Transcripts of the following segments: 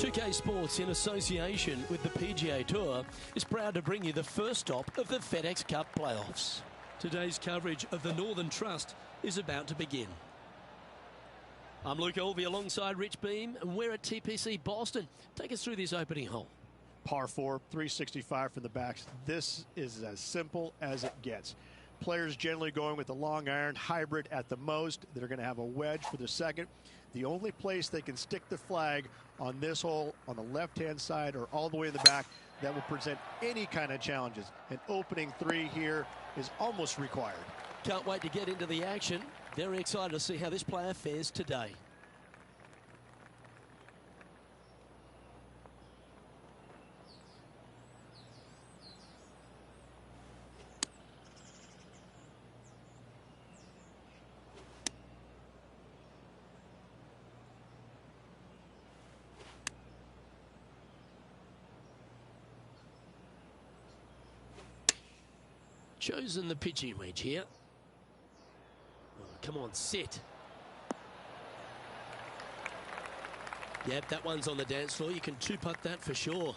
2K Sports, in association with the PGA Tour, is proud to bring you the first stop of the FedEx Cup playoffs. Today's coverage of the Northern Trust is about to begin. I'm Luke Elvey alongside Rich Beam, and we're at TPC Boston. Take us through this opening hole. Par 4, 365 from the backs. This is as simple as it gets. Players generally going with the long iron hybrid at the most. They're going to have a wedge for the second. The only place they can stick the flag on this hole on the left-hand side or all the way in the back that will present any kind of challenges. An opening three here is almost required. Can't wait to get into the action. Very excited to see how this player fares today. Chosen the pitching wedge here. Oh, come on, sit. Yep, that one's on the dance floor. You can two-putt that for sure.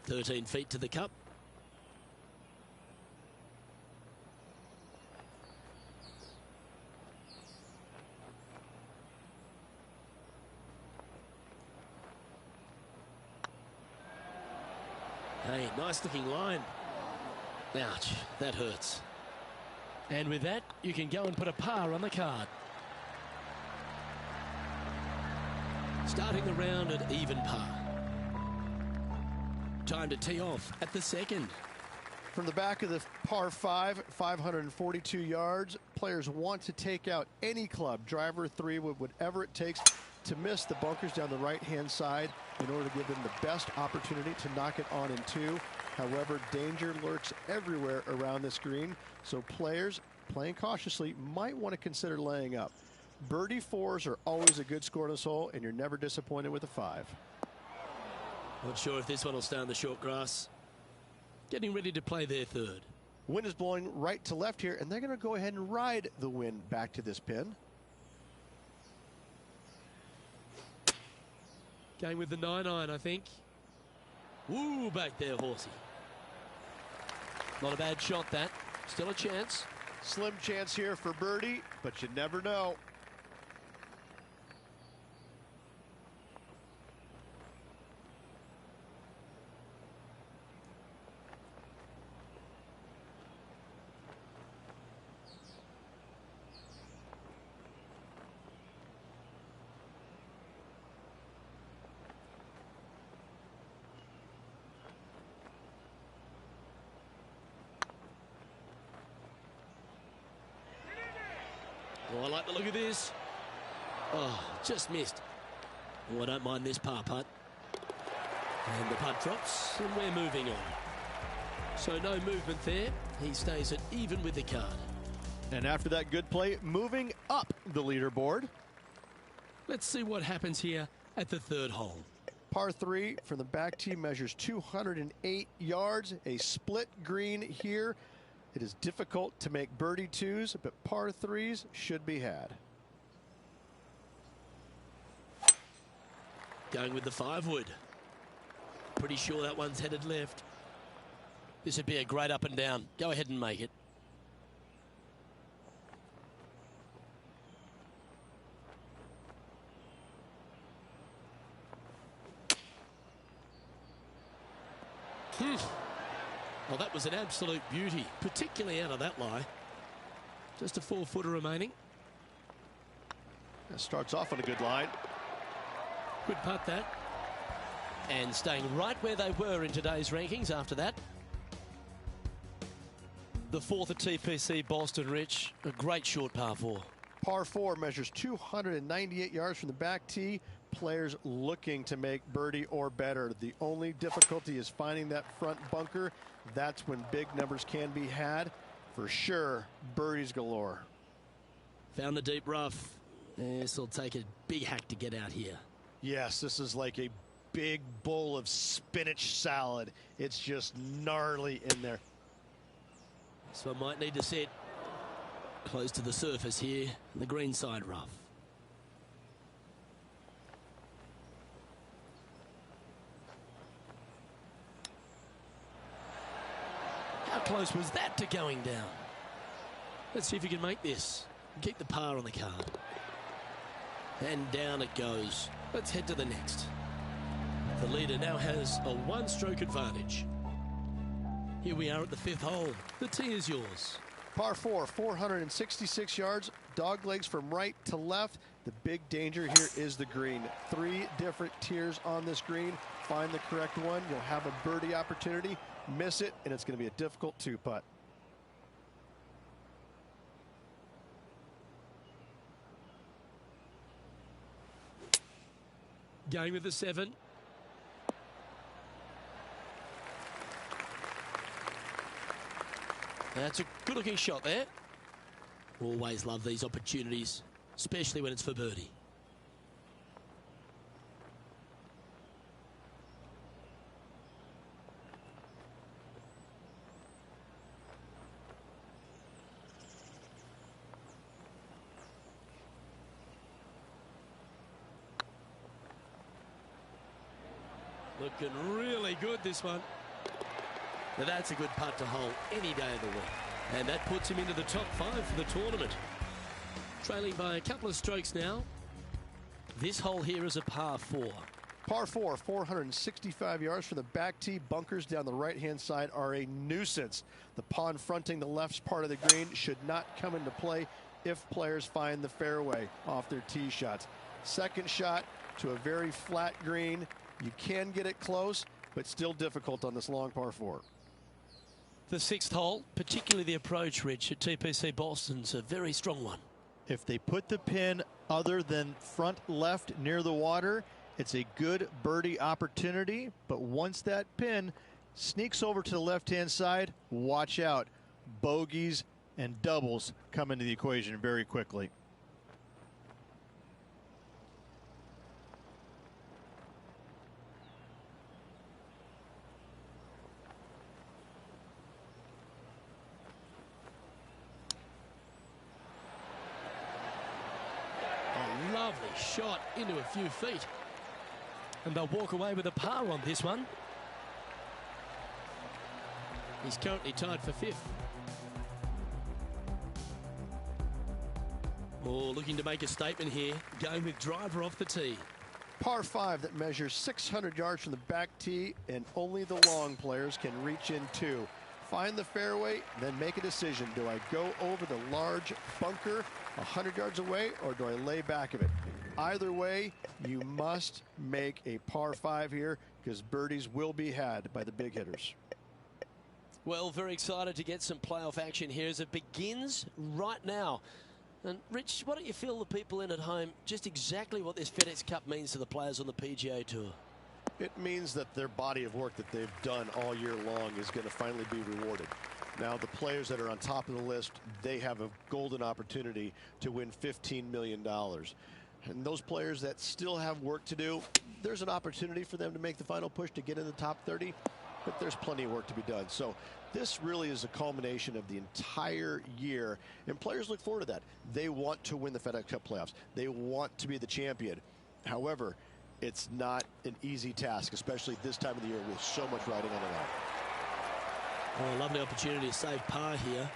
13 feet to the cup. Hey, nice looking line. Ouch, that hurts. And with that, you can go and put a par on the card. Starting the round at even par. Time to tee off at the second. From the back of the par 5, 542 yards, players want to take out any club, driver, three, whatever it takes to miss the bunkers down the right-hand side in order to give them the best opportunity to knock it on in two. However, danger lurks everywhere around this green, so players playing cautiously might want to consider laying up. Birdie fours are always a good score in this hole, and you're never disappointed with a 5. Not sure if this one will stay on the short grass. Getting ready to play their third. Wind is blowing right to left here, and they're going to go ahead and ride the wind back to this pin. Going with the 9-iron, I think. Woo, back there, horsey. Not a bad shot, that. Still a chance. Slim chance here for birdie, but you never know. Oh, I like the look of this. Oh, just missed. Oh, I don't mind this par putt. And the putt drops, and we're moving on. So no movement there. He stays at even with the card. And after that good play, moving up the leaderboard. Let's see what happens here at the third hole. Par 3 from the back tee measures 208 yards. A split green here. It is difficult to make birdie twos, but par 3s should be had. Going with the 5-wood. Pretty sure that one's headed left. This would be a great up and down. Go ahead and make it. Well, that was an absolute beauty, particularly out of that lie. Just a 4-footer remaining. That starts off on a good line. Good putt, that. And staying right where they were in today's rankings after that. The 4th at TPC Boston, Rich. A great short par 4. Par 4 measures 298 yards from the back tee. Players looking to make birdie or better. The only difficulty is finding that front bunker. That's when big numbers can be had. For sure, birdies galore. Found the deep rough. This will take a big hack to get out here. Yes, this is like a big bowl of spinach salad. It's just gnarly in there. So I might need to sit close to the surface here, the green side rough. close was that to going down? Let's see if he can make this. Keep the par on the card. And down it goes. Let's head to the next. The leader now has a one-stroke advantage. Here we are at the fifth hole. The tee is yours. Par 4, 466 yards, dog legs from right to left. The big danger here is the green. 3 different tiers on this green. Find the correct one. You'll have a birdie opportunity. Miss it, and it's going to be a difficult 2-putt. Going with the 7. That's a good-looking shot there. Always love these opportunities, especially when it's for birdie. Looking really good, this one. Now that's a good putt to hole any day of the week. And that puts him into the top 5 for the tournament. Trailing by a couple of strokes now. This hole here is a par 4. Par 4, 465 yards from the back tee. Bunkers down the right-hand side are a nuisance. The pond fronting the left part of the green should not come into play if players find the fairway off their tee shots. Second shot to a very flat green. You can get it close, but still difficult on this long par 4. The 6th hole, particularly the approach, Rich, at TPC Boston's a very strong one. If they put the pin other than front left near the water, it's a good birdie opportunity. But once that pin sneaks over to the left-hand side, watch out. Bogeys and doubles come into the equation very quickly. Lovely shot into a few feet. And they'll walk away with a par on this one. He's currently tied for 5th. Oh, looking to make a statement here. Going with driver off the tee. Par 5 that measures 600 yards from the back tee, and only the long players can reach in 2. Find the fairway, then make a decision. Do I go over the large bunker 100 yards away, or do I lay back of it? Either way, you must make a par 5 here, because birdies will be had by the big hitters. Well, very excited to get some playoff action here as it begins right now. And Rich, why don't you fill the people in at home just exactly what this FedEx Cup means to the players on the PGA Tour? It means that their body of work that they've done all year long is going to finally be rewarded. Now, the players that are on top of the list, they have a golden opportunity to win $15 million. And those players that still have work to do, there's an opportunity for them to make the final push to get in the top 30, but there's plenty of work to be done. So this really is a culmination of the entire year, and players look forward to that. They want to win the FedEx Cup playoffs. They want to be the champion. However, it's not an easy task, especially this time of the year with so much riding on the line. Oh, lovely opportunity to save par here.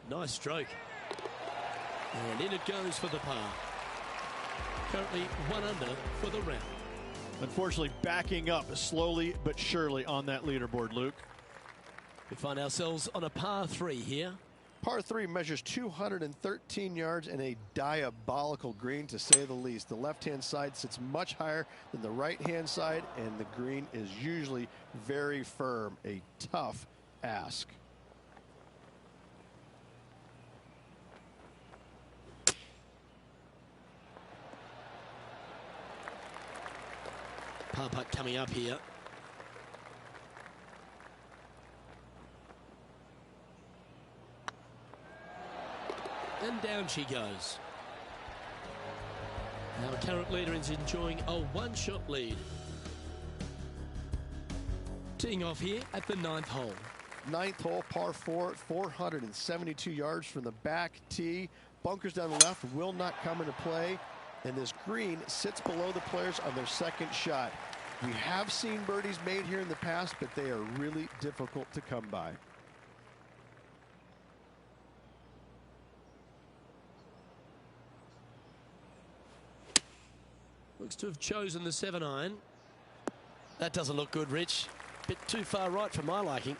Nice stroke. And in it goes for the par. Currently 1 under for the round. Unfortunately, backing up slowly but surely on that leaderboard, Luke. We find ourselves on a par 3 here. Par 3 measures 213 yards and a diabolical green, to say the least. The left-hand side sits much higher than the right-hand side, and the green is usually very firm. A tough ask. Par putt coming up here. And down she goes. Our current leader is enjoying a one-shot lead. Teeing off here at the 9th hole. 9th hole, par 4, 472 yards from the back tee. Bunkers down the left will not come into play. And this green sits below the players on their second shot. We have seen birdies made here in the past, but they are really difficult to come by. Looks to have chosen the 7-iron. That doesn't look good, Rich. Bit too far right for my liking.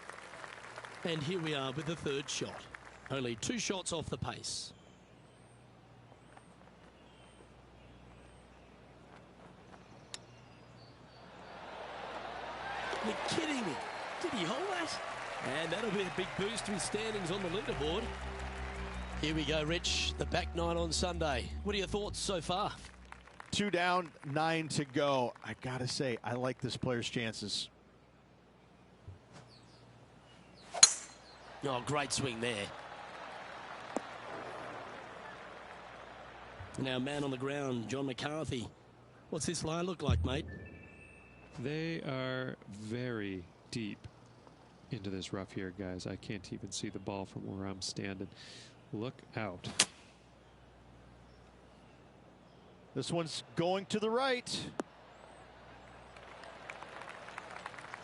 And here we are with the third shot. Only 2 shots off the pace. You're kidding me. Did he hold that? And that'll be a big boost to his standings on the leaderboard. Here we go, Rich. The back 9 on Sunday. What are your thoughts so far? 2 down, 9 to go. I gotta say, I like this player's chances. Oh, great swing there. Now, man on the ground, John McCarthy. What's this line look like, mate? They are very deep into this rough here, guys. I can't even see the ball from where I'm standing. Look out. This one's going to the right.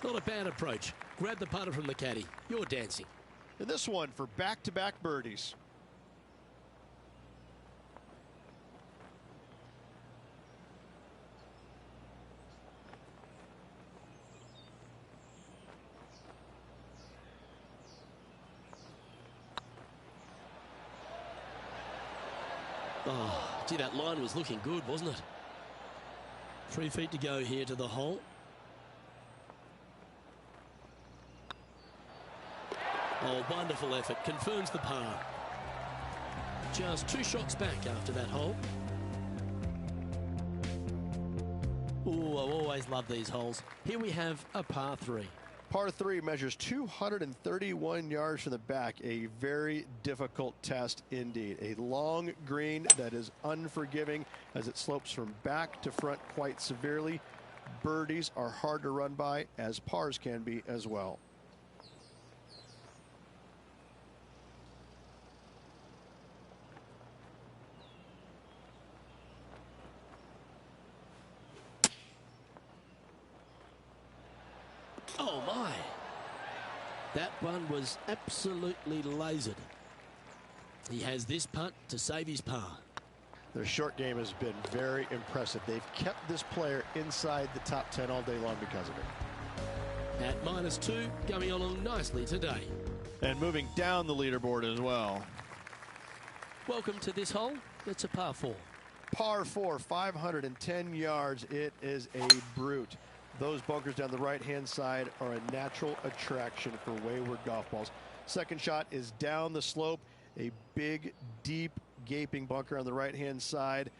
Not a bad approach. Grab the putter from the caddy. You're dancing. And this one for back-to-back birdies. Oh, gee, that line was looking good, wasn't it? 3 feet to go here to the hole. Oh, wonderful effort. Confirms the par. Just 2 shots back after that hole. Oh, I always love these holes. Here we have a par 3. Par 3 measures 231 yards from the back. A very difficult test indeed. A long green that is unforgiving as it slopes from back to front quite severely. Birdies are hard to run by, as pars can be as well. Oh, my. That one was absolutely lasered. He has this putt to save his par. Their short game has been very impressive. They've kept this player inside the top 10 all day long because of it. At -2, going along nicely today. And moving down the leaderboard as well. Welcome to this hole. It's a par 4. Par 4, 510 yards. It is a brute. Those bunkers down the right-hand side are a natural attraction for wayward golf balls. Second shot is down the slope. A big, deep, gaping bunker on the right-hand side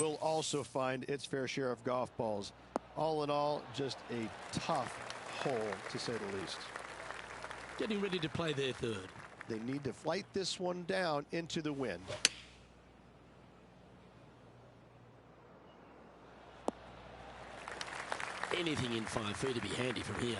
will also find its fair share of golf balls. All in all, just a tough hole, to say the least. Getting ready to play their third. They need to flight this one down into the wind. Anything in 5 feet to be handy from here.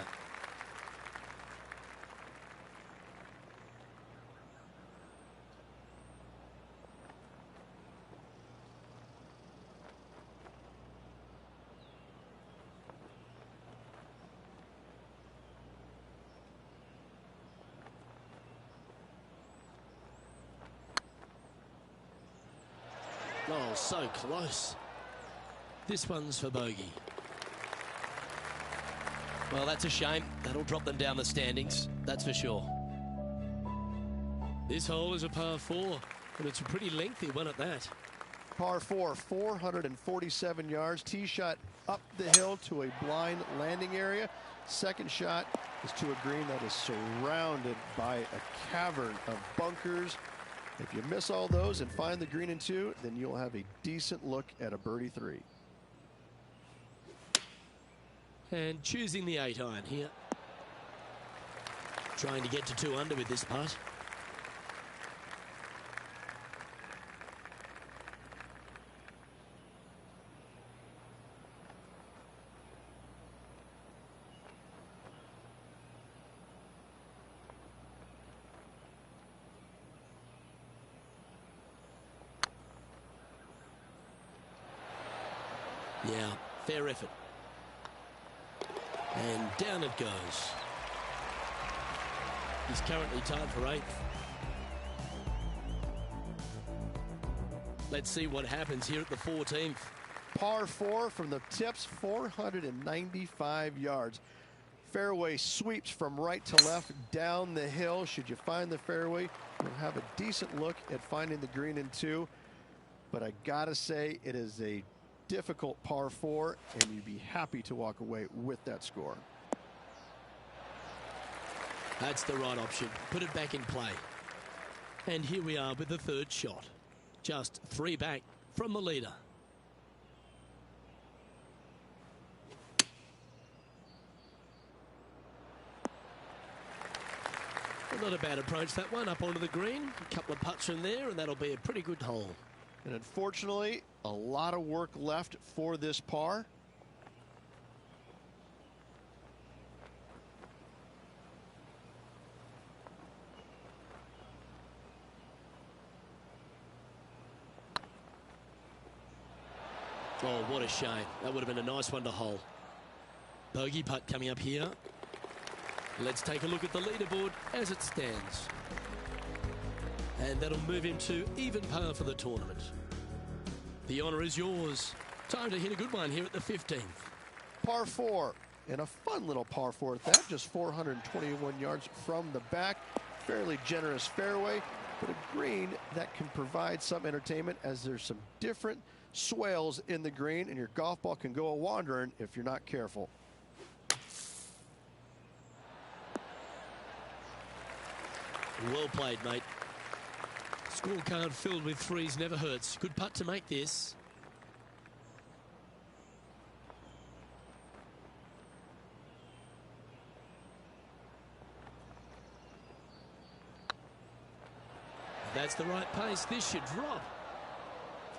Oh, so close. This one's for bogey. Well, that's a shame. That'll drop them down the standings, that's for sure. This hole is a par 4, and it's a pretty lengthy one at that. Par 4, 447 yards. Tee shot up the hill to a blind landing area. Second shot is to a green that is surrounded by a cavern of bunkers. If you miss all those and find the green in 2, then you'll have a decent look at a birdie 3. And choosing the 8-iron here. Trying to get to 2 under with this putt. Yeah, fair effort. And down it goes. He's currently tied for 8th. Let's see what happens here at the 14th. Par 4 from the tips, 495 yards. Fairway sweeps from right to left down the hill. Should you find the fairway, you'll have a decent look at finding the green in 2. But I gotta say, it is a difficult par 4, and you'd be happy to walk away with that score. That's the right option. Put it back in play. And here we are with the 3rd shot. Just 3 back from the leader. Well, not a bad approach, that one, up onto the green. A couple of putts from there, and that'll be a pretty good hole. And unfortunately, a lot of work left for this par. Oh, what a shame. That would have been a nice one to hole. Bogey putt coming up here. Let's take a look at the leaderboard as it stands. And that'll move him to even par for the tournament. The honour is yours. Time to hit a good one here at the 15th. Par 4, and a fun little par 4 at that. Just 421 yards from the back. Fairly generous fairway, but a green that can provide some entertainment as there's some different swales in the green, and your golf ball can go a-wandering if you're not careful. Well played, mate. Scorecard filled with 3s never hurts. Good putt to make this. That's the right pace. This should drop.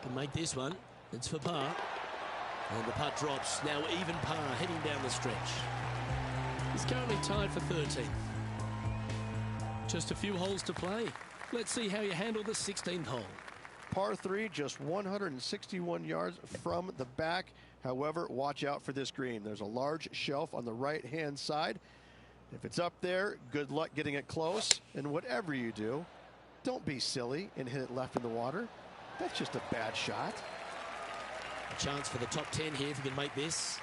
Can make this one. It's for par. And the putt drops. Now even par heading down the stretch. He's currently tied for 13th. Just a few holes to play. Let's see how you handle the 16th hole. Par 3, just 161 yards from the back. However, watch out for this green. There's a large shelf on the right-hand side. If it's up there, good luck getting it close. And whatever you do, don't be silly and hit it left in the water. That's just a bad shot. A chance for the top 10 here if you can make this.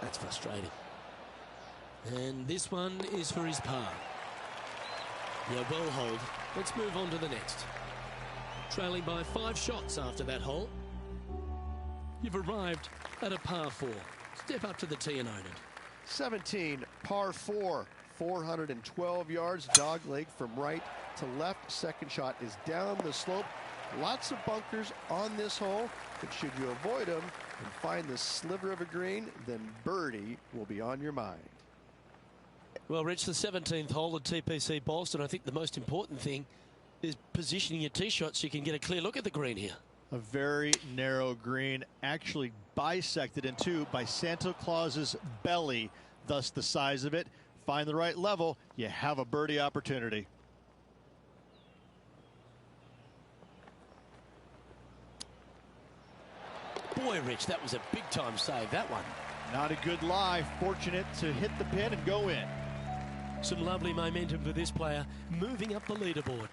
That's frustrating. And this one is for his par. Yeah, well hold. Let's move on to the next. Trailing by 5 shots after that hole. You've arrived at a par 4. Step up to the tee and own it. 17, par 4, 412 yards, dog leg from right to left. Second shot is down the slope. Lots of bunkers on this hole, but should you avoid them and find the sliver of a green, then birdie will be on your mind. Well, Rich, the 17th hole at TPC Boston, I think the most important thing is positioning your tee shot so you can get a clear look at the green here. A very narrow green, actually bisected in two by Santa Claus's belly, thus the size of it. Find the right level, you have a birdie opportunity. Boy, Rich, that was a big-time save, that one. Not a good lie. Fortunate to hit the pin and go in. Some lovely momentum for this player, moving up the leaderboard.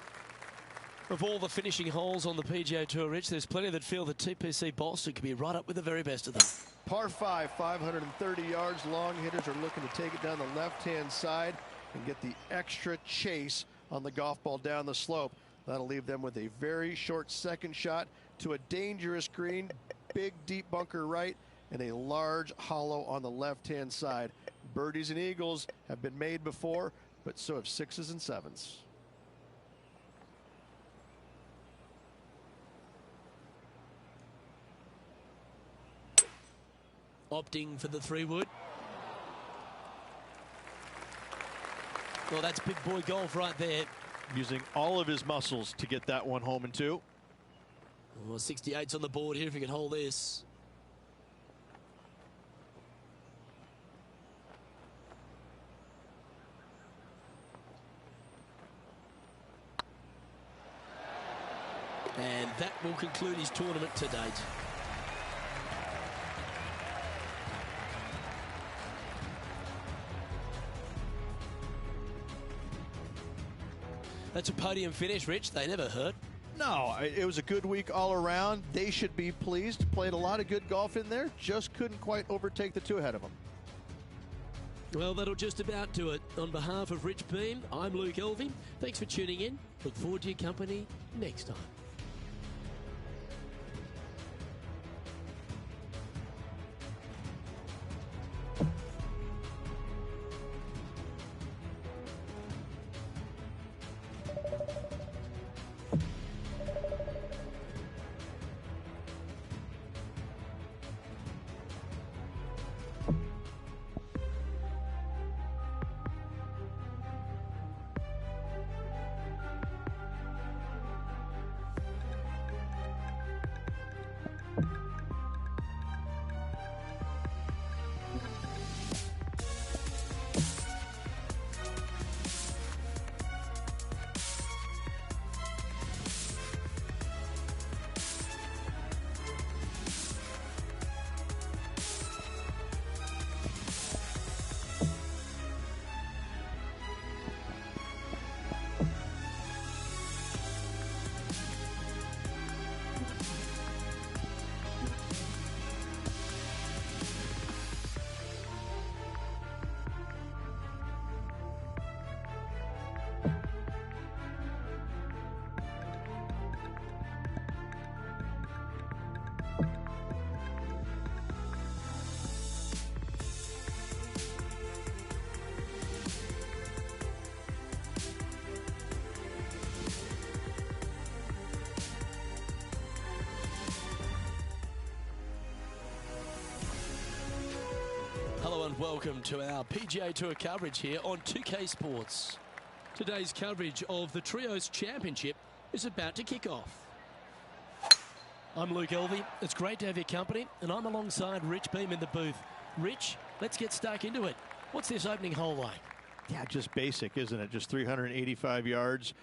Of all the finishing holes on the PGA Tour, Rich, there's plenty that feel that TPC Boston could be right up with the very best of them. Par 5, 530 yards. Long hitters are looking to take it down the left-hand side and get the extra chase on the golf ball down the slope. That'll leave them with a very short second shot to a dangerous green. Big deep bunker right and a large hollow on the left-hand side. Birdies and eagles have been made before, but so have 6s and 7s. Opting for the 3-wood. Well, that's big boy golf right there. Using all of his muscles to get that one home in two. Well, 68's on the board here if he can hold this. And that will conclude his tournament to date. That's a podium finish, Rich. They never hurt. No, it was a good week all around. They should be pleased. Played a lot of good golf in there. Just couldn't quite overtake the two ahead of them. Well, that'll just about do it. On behalf of Rich Beam, I'm Luke Elving. Thanks for tuning in. Look forward to your company next time. Hello and welcome to our PGA Tour coverage here on 2K Sports. Today's coverage of the Trios Championship is about to kick off. I'm Luke Elvey. It's great to have your company, and I'm alongside Rich Beam in the booth. Rich, let's get stuck into it. What's this opening hole like? Yeah, just basic, isn't it? Just 385 yards.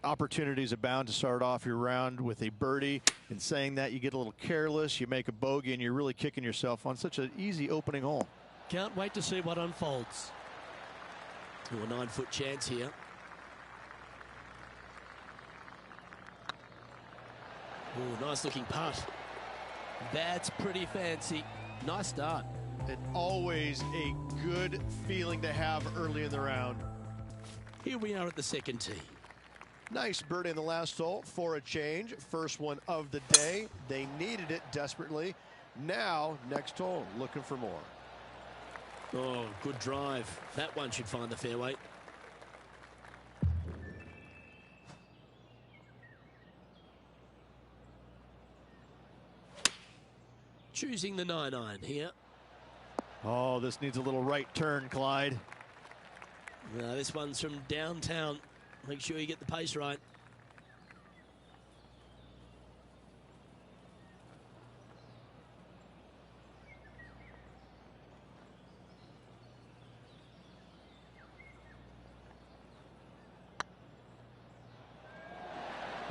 Opportunities abound to start off your round with a birdie. In saying that, you get a little careless, you make a bogey, and you're really kicking yourself on such an easy opening hole. Can't wait to see what unfolds. A 9-foot chance here. Oh, nice looking putt. That's pretty fancy. Nice start. And always a good feeling to have early in the round. Here we are at the second tee. Nice birdie in the last hole for a change. First one of the day. They needed it desperately. Now, next hole, looking for more. Oh, good drive. That one should find the fairway. Choosing the 9-iron here. Oh, this needs a little right turn, Clyde. This one's from downtown. Make sure you get the pace right.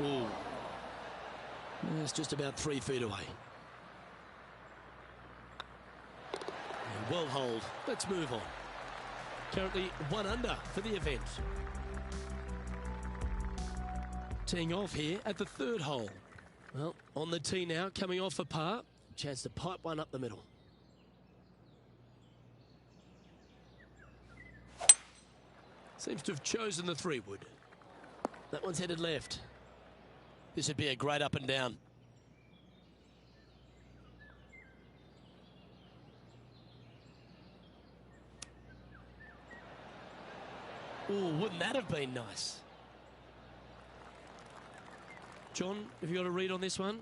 Ooh. It's just about 3 feet away. And well hold. Let's move on. Currently 1 under for the event. Teeing off here at the 3rd hole. Well, on the tee now, coming off a par. Chance to pipe one up the middle. Seems to have chosen the 3-wood. That one's headed left. This would be a great up and down. Ooh, wouldn't that have been nice? John, have you got a read on this one?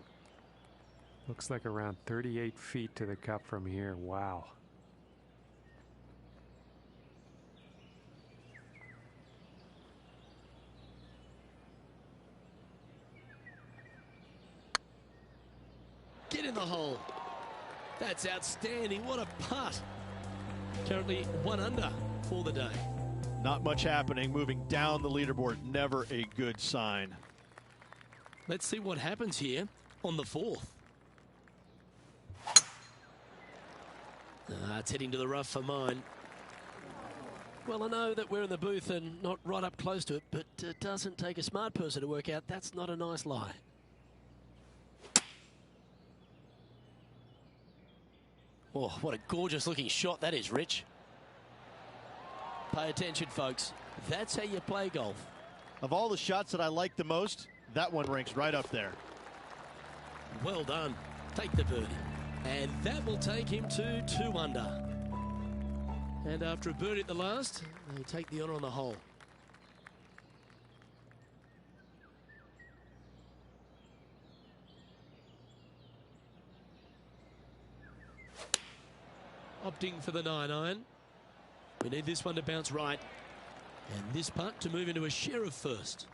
Looks like around 38 feet to the cup from here. Wow. the hole. That's outstanding. What a putt. Currently 1 under for the day. Not much happening. Moving down the leaderboard, never a good sign. Let's see what happens here on the 4th. It's heading to the rough for mine. Well, I know that we're in the booth and not right up close to it, but it doesn't take a smart person to work out that's not a nice lie. Oh, what a gorgeous looking shot that is, Rich. Pay attention, folks. That's how you play golf. Of all the shots that I like the most, that one ranks right up there. Well done. Take the birdie. And that will take him to 2 under. And after a birdie at the last, they take the honour on the hole. Opting for the 9-iron. We need this one to bounce right. And this putt to move into a share of first.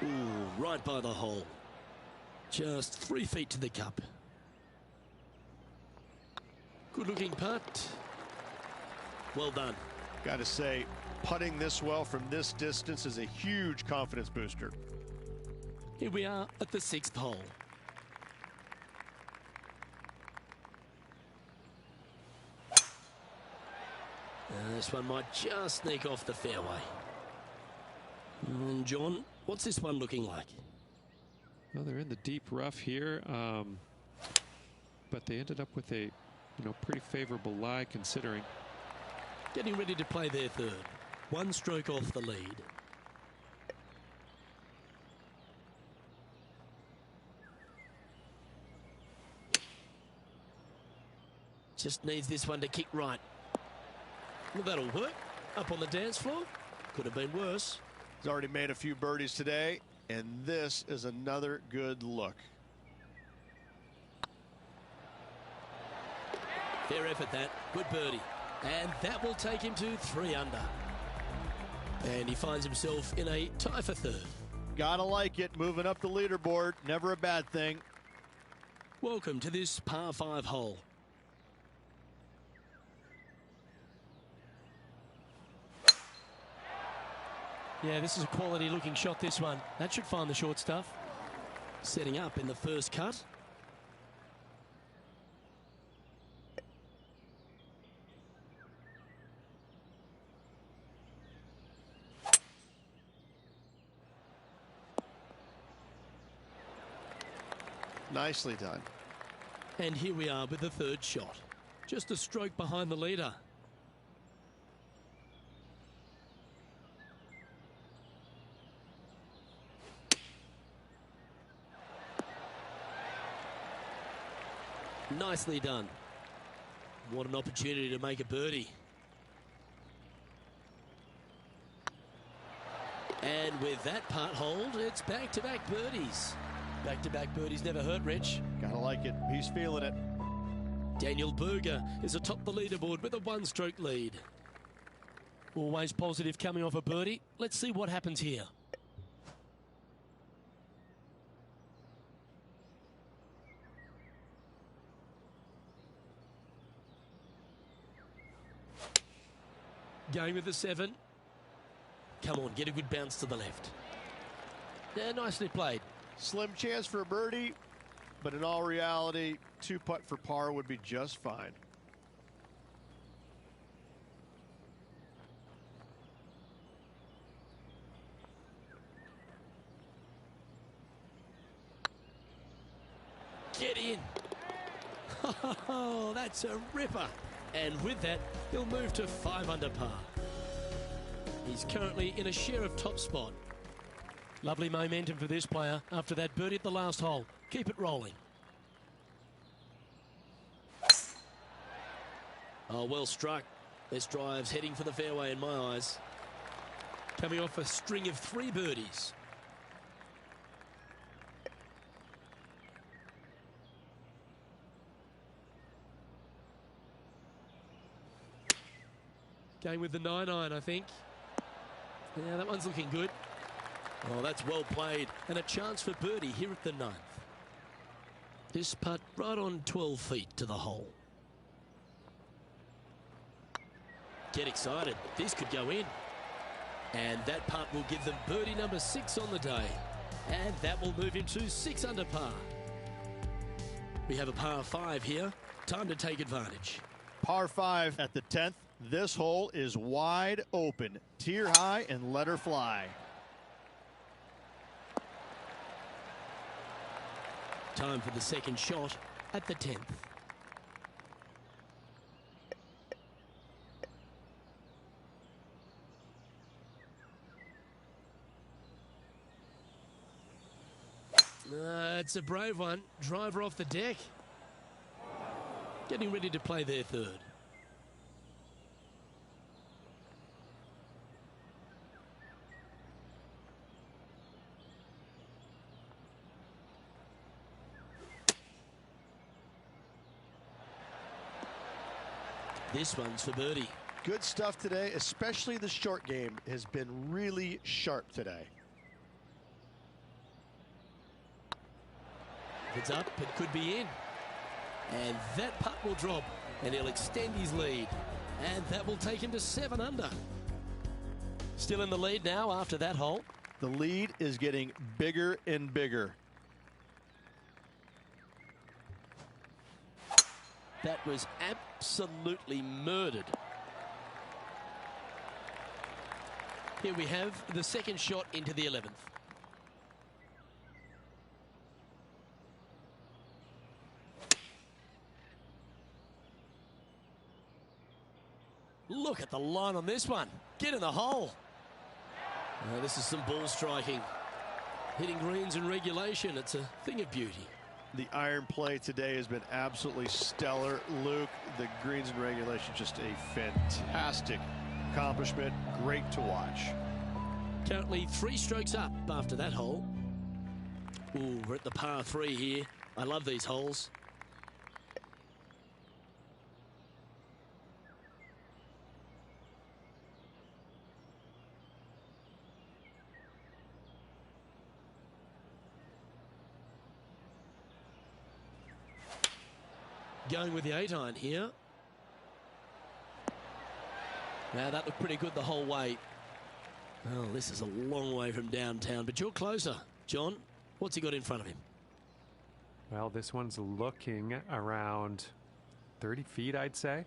Ooh, right by the hole. Just 3 feet to the cup. Good looking putt. Well done. Got to say, putting this well from this distance is a huge confidence booster. Here we are at the 6th hole. This one might just sneak off the fairway. And John, what's this one looking like? Well, they're in the deep rough here, but they ended up with a, pretty favorable lie considering. Getting ready to play their 3rd. 1 stroke off the lead. Just needs this one to kick right. Well, that'll work. Up on the dance floor. Could have been worse. He's already made a few birdies today, and this is another good look. Fair effort, that. Good birdie. And that will take him to 3 under. And he finds himself in a tie for 3rd. Gotta like it. Moving up the leaderboard. Never a bad thing. Welcome to this par 5 hole. Yeah, this is a quality looking shot, this one. That should find the short stuff. Setting up in the first cut. Nicely done. And here we are with the 3rd shot. Just a stroke behind the leader. Nicely done. What an opportunity to make a birdie. And with that putt hold, it's back-to-back birdies. Back-to-back birdies never hurt, Rich. Gotta like it. He's feeling it. Daniel Berger is atop the leaderboard with a 1-stroke lead. Always positive coming off a birdie. Let's see what happens here. Going with the 7. Come on, get a good bounce to the left. Yeah, nicely played. Slim chance for a birdie, but in all reality, 2-putt for par would be just fine. Get in. Oh, that's a ripper. And with that, he'll move to 5 under par. He's currently in a share of top spot. Lovely momentum for this player after that birdie at the last hole. Keep it rolling. Oh, well struck. This drive's heading for the fairway in my eyes. Coming off a string of 3 birdies. Going with the 9-iron, I think. Yeah, that one's looking good. Oh, that's well played. And a chance for birdie here at the 9th. This putt right on 12 feet to the hole. Get excited. This could go in. And that putt will give them birdie number 6 on the day. And that will move him to 6 under par. We have a par 5 here. Time to take advantage. Par 5 at the 10th. This hole is wide open. Tear high and let her fly. Time for the second shot at the 10th. It's a brave one. Driver off the deck. Getting ready to play their third. This one's for birdie. Good stuff today, especially the short game has been really sharp today. If it's up, it could be in. And that putt will drop, and he'll extend his lead. And that will take him to 7 under. Still in the lead now after that hole. The lead is getting bigger and bigger. That was absolutely murdered. Here we have the second shot into the 11th. Look at the line on this one. Get in the hole. This is some ball striking. Hitting greens in regulation. It's a thing of beauty. The iron play today has been absolutely stellar. Luke, the greens in regulation, just a fantastic accomplishment. Great to watch. Currently 3 strokes up after that hole. Ooh, we're at the par 3 here. I love these holes. Going with the 8-iron here. Now that looked pretty good the whole way. Well, this is a long way from downtown, but you're closer. John, what's he got in front of him? Well, this one's looking around 30 feet, I'd say.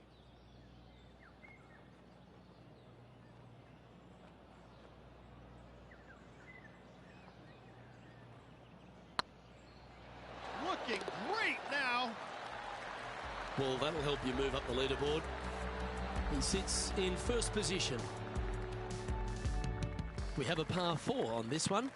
Looking great now. Well, that'll help you move up the leaderboard. He sits in first position. We have a par 4 on this one.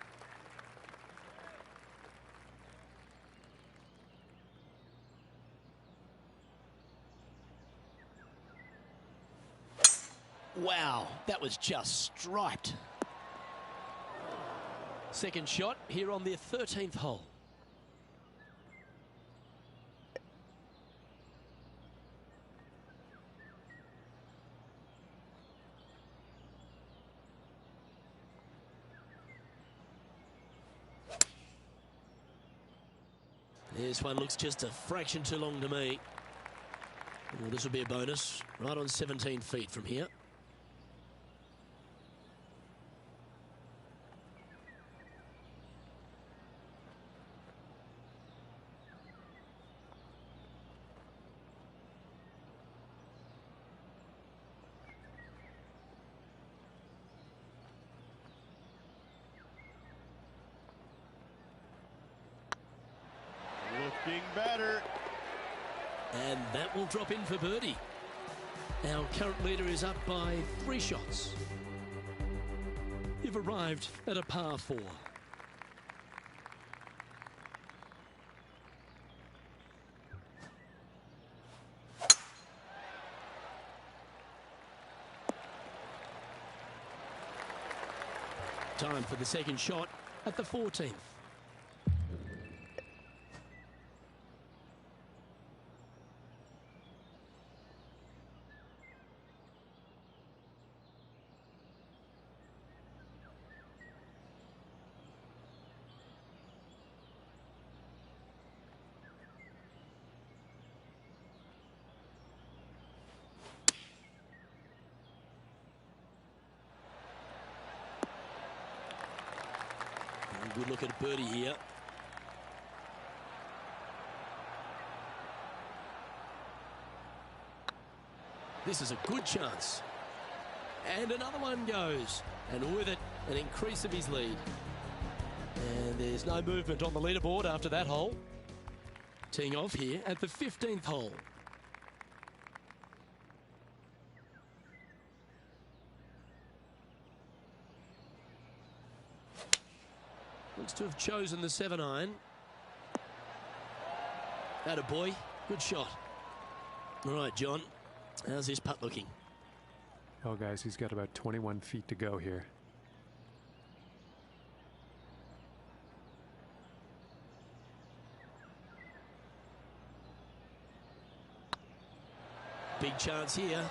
Wow, that was just striped. Second shot here on the 13th hole. This one looks just a fraction too long to me. Well, this will be a bonus. Right on 17 feet from here. Looking better. And that will drop in for birdie. Our current leader is up by 3 shots. You've arrived at a par 4. time for the second shot at the 14th. Good look at birdie here. This is a good chance. And another one goes. And with it, an increase of his lead. And there's no movement on the leaderboard after that hole. Teeing off here at the 15th hole. Looks to have chosen the 7-iron. Attaboy, good shot. All right, John, how's this putt looking? Oh, guys, he's got about 21 feet to go here. Big chance here.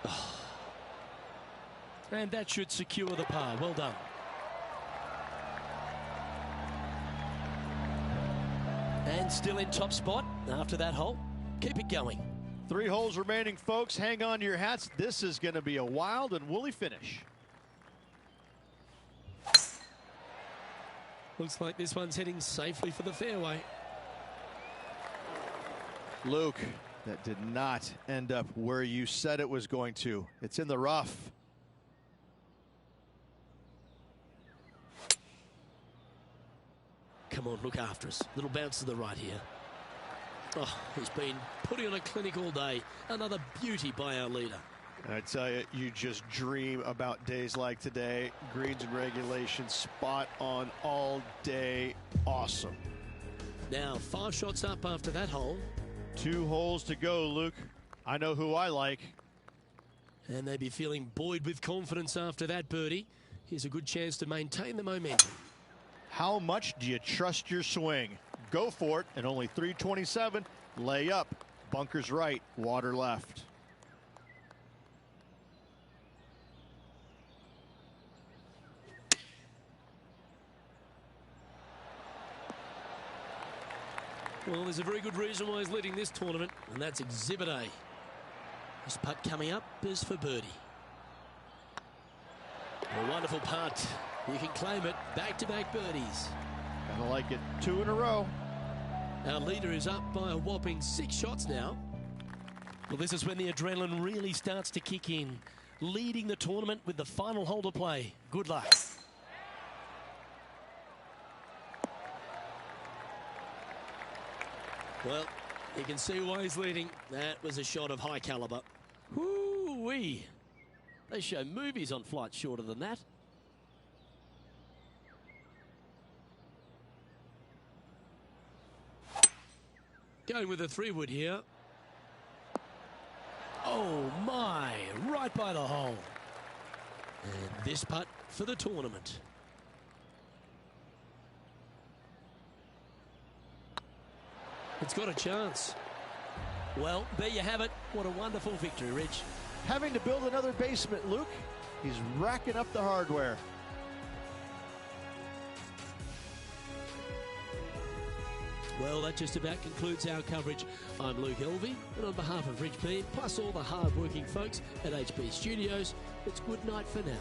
Oh. And that should secure the par. Well done. And still in top spot after that hole. Keep it going. 3 holes remaining, folks. Hang on to your hats. This is going to be a wild and woolly finish. Looks like this one's heading safely for the fairway. Luke, that did not end up where you said it was going to. It's in the rough. Come on, look after us. Little bounce to the right here. Oh, he's been putting on a clinic all day. Another beauty by our leader. I tell you, you just dream about days like today. Greens and regulation, spot on all day. Awesome. Now, 5 shots up after that hole. 2 holes to go, Luke. I know who I like. And they'd be feeling buoyed with confidence after that birdie. Here's a good chance to maintain the momentum. How much do you trust your swing? Go for it, and only 327. Lay up. Bunkers right, water left. Well, there's a very good reason why he's leading this tournament, and that's Exhibit A. This putt coming up is for birdie. A wonderful putt. You can claim it. Back-to-back birdies. Kinda like it. 2 in a row. Our leader is up by a whopping 6 shots now. Well, this is when the adrenaline really starts to kick in. Leading the tournament with the final hole to play. Good luck. Well, you can see why he's leading. That was a shot of high caliber. Whoo-wee. They show movies on flights shorter than that. Going with a 3-wood here. Oh my, right by the hole. And this putt for the tournament. It's got a chance. Well, there you have it. What a wonderful victory, Rich. Having to build another basement, Luke. He's racking up the hardware. Well, that just about concludes our coverage. I'm Luke Elvey, and on behalf of Rich Beam, plus all the hard-working folks at HB Studios, it's good night for now.